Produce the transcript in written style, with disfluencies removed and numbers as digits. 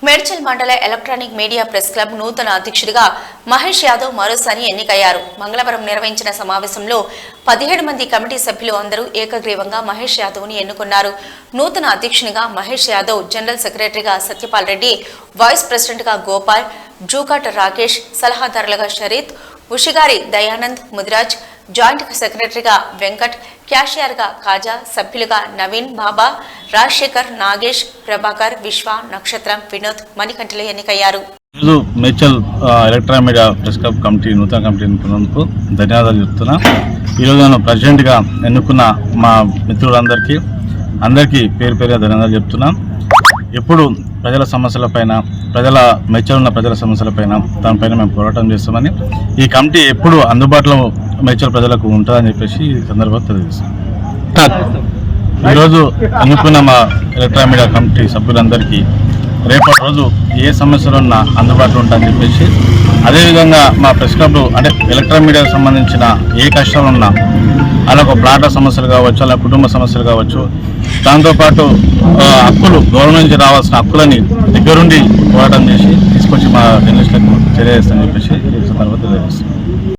మేడ్చల్ మండల electronic media press club నూతన అధ్యక్షుడిగా మహేష్ యాదవ్ మరోసారి ఎన్నికయ్యారు. మంగళవారం నిర్వహించిన సమావేశంలో 17 మంది కమిటీ సభ్యులు అందరూ ఏకగ్రీవంగా మహేష్ యాదవ్ ని ఎన్నుకున్నారు. నూతన అధ్యక్షునిగా మహేష్ యాదవ్, జనరల్ సెక్రటరీగా సత్యపాల్ రెడ్డి, వైస్ ప్రెసిడెంట్ గా గోపాల్, జూకాట రాకేష్, సలహాదారులుగా షరీత్, ఉషిగారి దయానంద్, ముదిరాజ్, జాయింట్ సెక్రటరీగా వెంకట్, క్యాషియర్గా కాజా, సభ్యులుగా నవీన్, బాబా, రాజశేఖర్, నాగేష్, ప్రభాకర్, విశ్వ, నక్షత్రం, వినోద్, మణికంఠలు ఎన్నికయ్యారు. Medchal electronic media press club committee నూతన కమిటీ ఎన్నుకున్నందుకు ధన్యవాదాలు చెప్తున్నా. ఈరోజు నన్ను ప్రెసిడెంట్గా ఎన్నుకున్న మా మిత్రులందరికీ పేరు పేరుగా ధన్యవాదాలు చెప్తున్నా. ఎప్పుడు ప్రజల సమస్యలపైన, మేడ్చల్ ఉన్న ప్రజల సమస్యలపైన దానిపైన మేము పోరాటం చేస్తామని, ఈ కమిటీ ఎప్పుడు అందుబాటులో మేడ్చల్ ప్రజలకు ఉంటుందని చెప్పేసి ఈ సందర్భంగా తెలియజేస్తాం. ఈరోజు ఎన్నుకున్న మా ఎలక్ట్రానిక్ మీడియా కమిటీ సభ్యులందరికీ రేపటి రోజు ఏ సమస్యలు ఉన్నా అందుబాటులో ఉంటాయని చెప్పేసి, అదేవిధంగా మా ప్రెస్ క్లబ్ అంటే ఎలక్ట్రానిక్ మీడియాకు సంబంధించిన ఏ కష్టాలు ఉన్నా, అలాగ ప్లాట్ల సమస్యలు కావచ్చు, అలా కుటుంబ సమస్యలు కావచ్చు, దాంతోపాటు హక్కులు, గవర్నమెంట్ నుంచి రావాల్సిన హక్కులని దగ్గరుండి పోరాటం చేసి తీసుకొచ్చి మా జర్నలిస్టులకు తెలియజేస్తామని చెప్పేసి ఈ సందర్భంగా తెలియజేస్తాం.